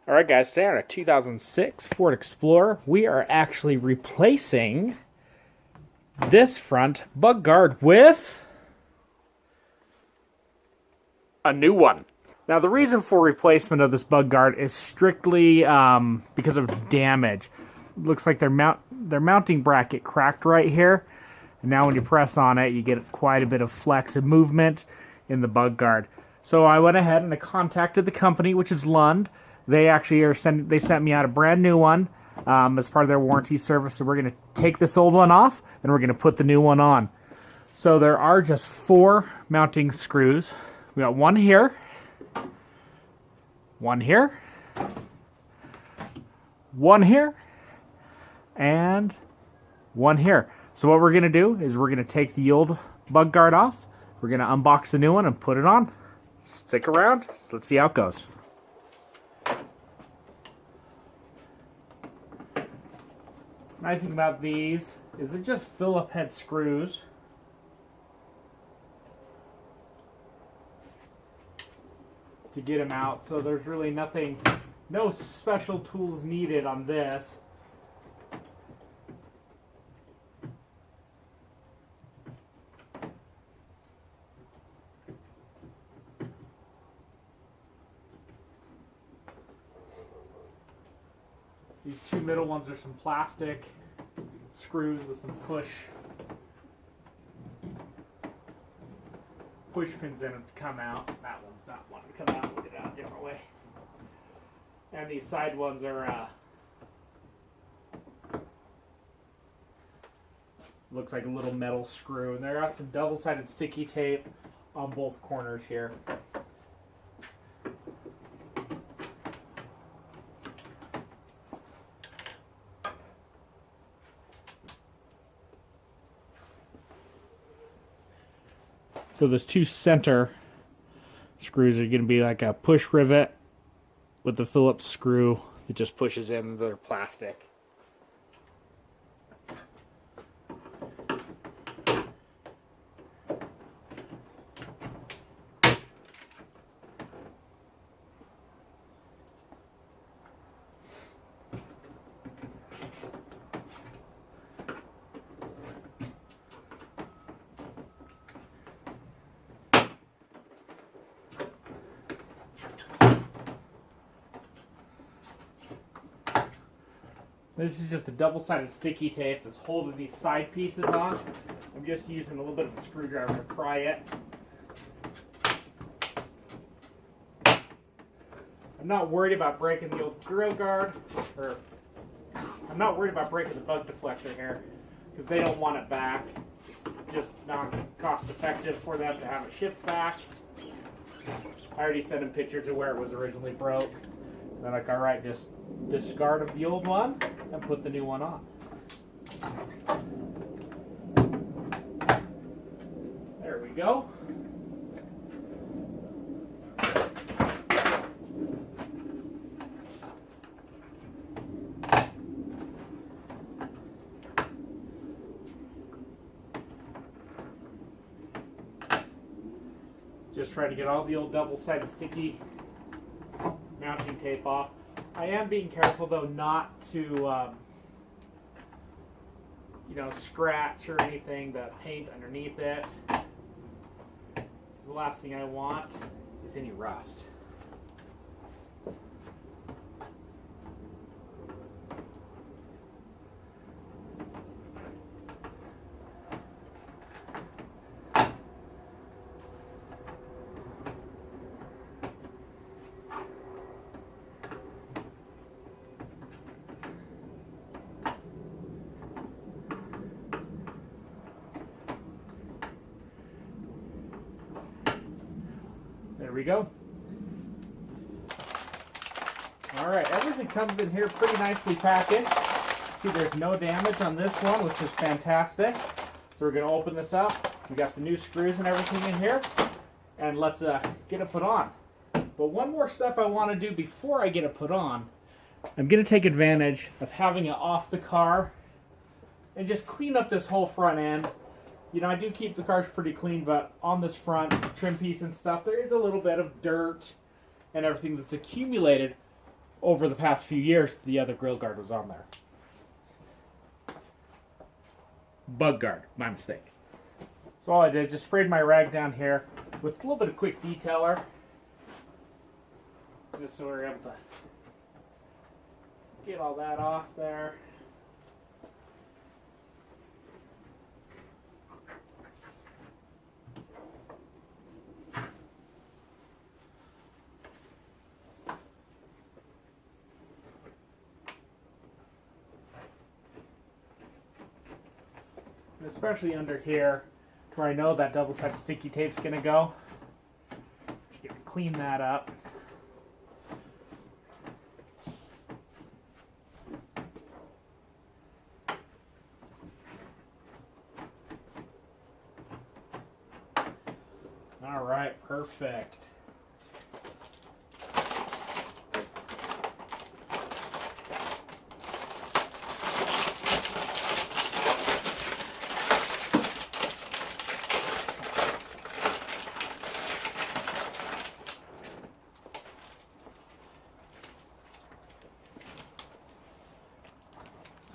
Alright guys, today on a 2006 Ford Explorer, we are actually replacing this front bug guard with a new one. Now the reason for replacement of this bug guard is strictly because of damage. It looks like their mounting bracket cracked right here. And now when you press on it, you get quite a bit of flex and movement in the bug guard. So I went ahead and I contacted the company, which is Lund. They actually sent me out a brand new one as part of their warranty service. So we're going to take this old one off and we're going to put the new one on. So there are just 4 mounting screws. We got one here, one here, one here, and one here. So what we're going to do is we're going to take the old bug guard off. We're going to unbox the new one and put it on. Stick around. Let's see how it goes. Nice thing about these is they're just Phillip head screws. To get them out, so there's really no special tools needed on this. These 2 middle ones are some plastic screws with some push pins in them to come out. That one's not wanting to come out. We'll get it out a different way. And these side ones are looks like a little metal screw, and they're got some double-sided sticky tape on both corners here. So those 2 center screws are going to be like a push rivet with the Phillips screw that just pushes in the plastic. This is just a double-sided sticky tape that's holding these side pieces on. I'm just using a little bit of a screwdriver to pry it. I'm not worried about breaking the old grill guard, or I'm not worried about breaking the bug deflector here, because they don't want it back. It's just not cost-effective for them to have it shipped back. I already sent them pictures of where it was originally broke. And they're like, all right, just discard of the old one and put the new one on. There we go. Just try to get all the old double-sided sticky mounting tape off. I am being careful though not to scratch or anything, the paint underneath it. The last thing I want is any rust. There we go. Alright, everything comes in here pretty nicely packaged. See, there's no damage on this one, which is fantastic. So we're going to open this up. We got the new screws and everything in here. And let's get it put on. But one more step I want to do before I get it put on. I'm going to take advantage of having it off the car and just clean up this whole front end. You know, I do keep the cars pretty clean, but on this front trim piece and stuff, there is a little bit of dirt and everything that's accumulated over the past few years, the other grill guard was on there. Bug guard, my mistake. So all I did is just sprayed my rag down here with a little bit of quick detailer, just so we're able to get all that off there. And especially under here, to where I know that double-sided sticky tape's going to go. Just gonna clean that up. All right, perfect.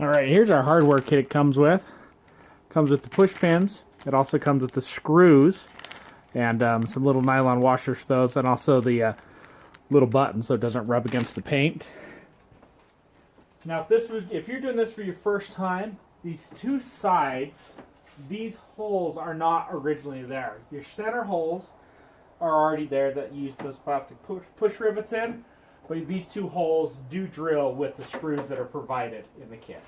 All right, here's our hardware kit it comes with. Comes with the push pins. It also comes with the screws and some little nylon washers for those, and also the little button so it doesn't rub against the paint. Now, if you're doing this for your first time, these two sides, these holes are not originally there. Your center holes are already there that use those plastic push rivets in. But these two holes do drill with the screws that are provided in the kit.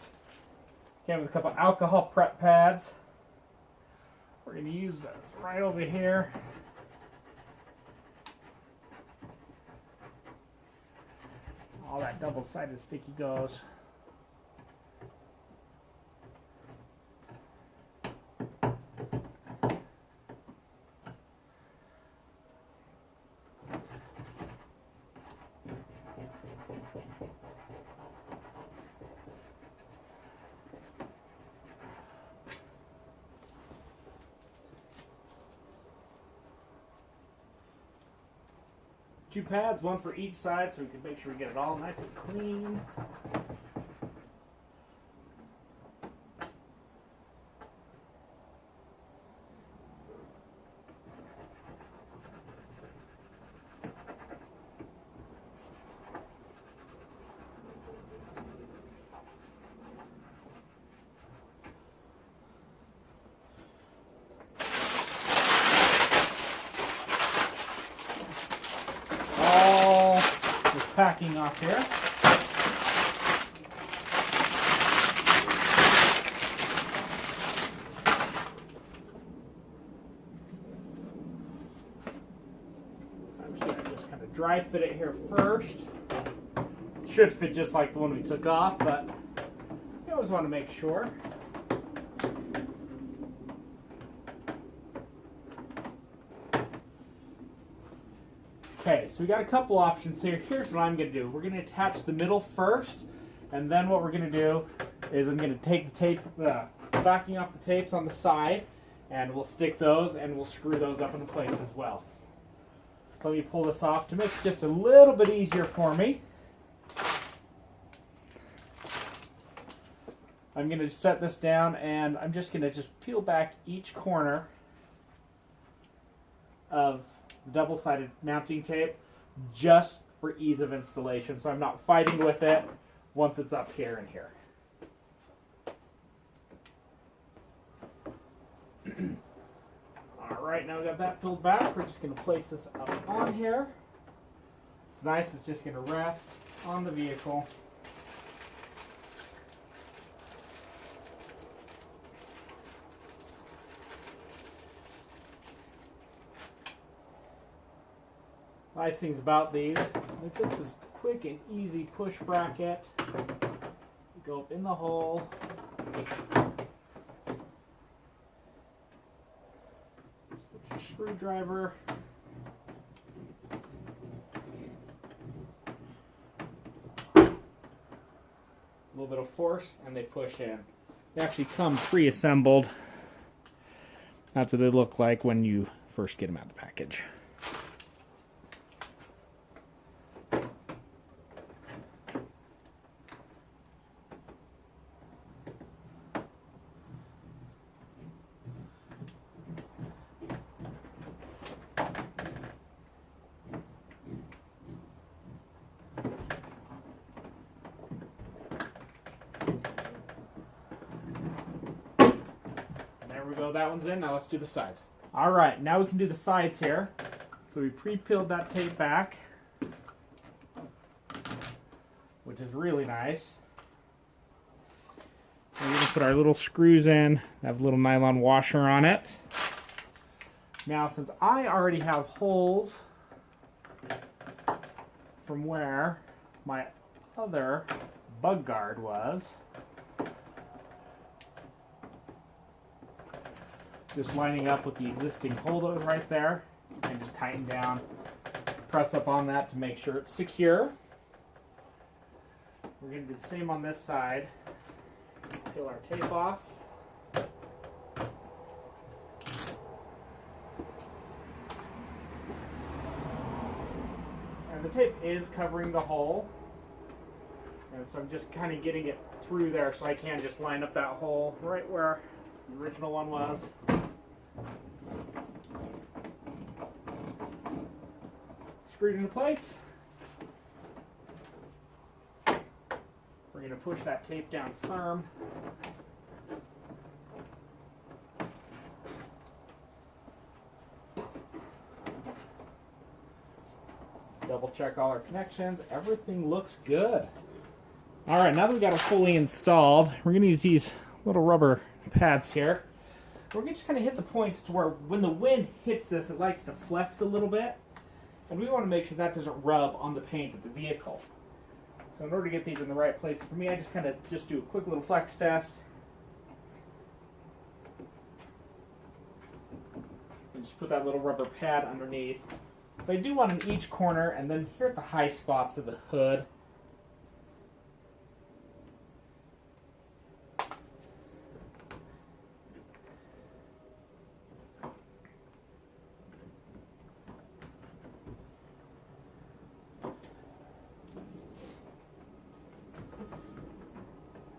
Came with a couple alcohol prep pads. We're going to use those right over here. All that double-sided sticky goes. Two pads, one for each side, so we can make sure we get it all nice and clean. Packing off here. I'm just going to kind of dry fit it here first. It should fit just like the one we took off, but you always want to make sure. Okay, so we got a couple options here. Here's what I'm going to do. We're going to attach the middle first, and then what we're going to do is I'm going to take the tape, backing off the tapes on the side, and we'll stick those and we'll screw those up into place as well. So let me pull this off to make it just a little bit easier for me. I'm going to set this down, and I'm just going to peel back each corner of double-sided mounting tape just for ease of installation, so I'm not fighting with it once it's up here and here. Alright, now we got that peeled back. We're just going to place this up on here. It's nice, it's just going to rest on the vehicle. Nice things about these, they're just this quick and easy push bracket. You go up in the hole. Just get your screwdriver. A little bit of force and they push in. They actually come pre-assembled. That's what they look like when you first get them out of the package. that one's in. Now let's do the sides. All right, now we can do the sides here. So we pre-peeled that tape back, which is really nice. We're going to put our little screws in. I have a little nylon washer on it. Now, since I already have holes from where my other bug guard was, just lining up with the existing hole that was right there, and just tighten down, press up on that to make sure it's secure. We're going to do the same on this side. Peel our tape off. And the tape is covering the hole. And so I'm just kind of getting it through there so I can just line up that hole right where the original one was. Screwed into place. We're going to push that tape down firm. Double check all our connections. Everything looks good. All right, now that we've got it fully installed, we're going to use these little rubber pads here. We're going to just kind of hit the points to where when the wind hits this, it likes to flex a little bit. And we want to make sure that doesn't rub on the paint of the vehicle. So in order to get these in the right place, for me, I just kind of do a quick little flex test. And just put that little rubber pad underneath. So I do one in each corner, and then here at the high spots of the hood.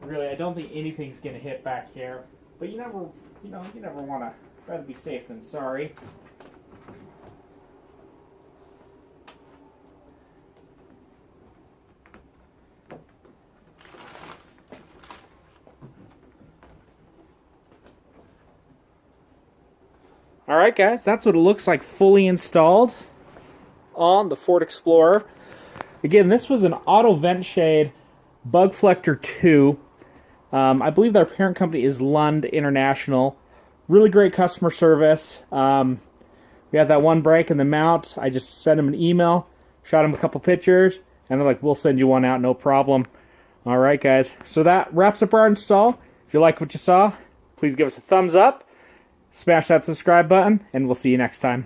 Really, I don't think anything's going to hit back here, but you never want to. Rather be safe than sorry. All right, guys, that's what it looks like fully installed on the Ford Explorer. Again, this was an auto vent shade Bug Flector 2. I believe their parent company is Lund International. Really great customer service. We had that one break in the mount. I just sent them an email, shot them a couple pictures, and they're like, we'll send you one out, no problem. All right, guys. So that wraps up our install. If you like what you saw, please give us a thumbs up, smash that subscribe button, and we'll see you next time.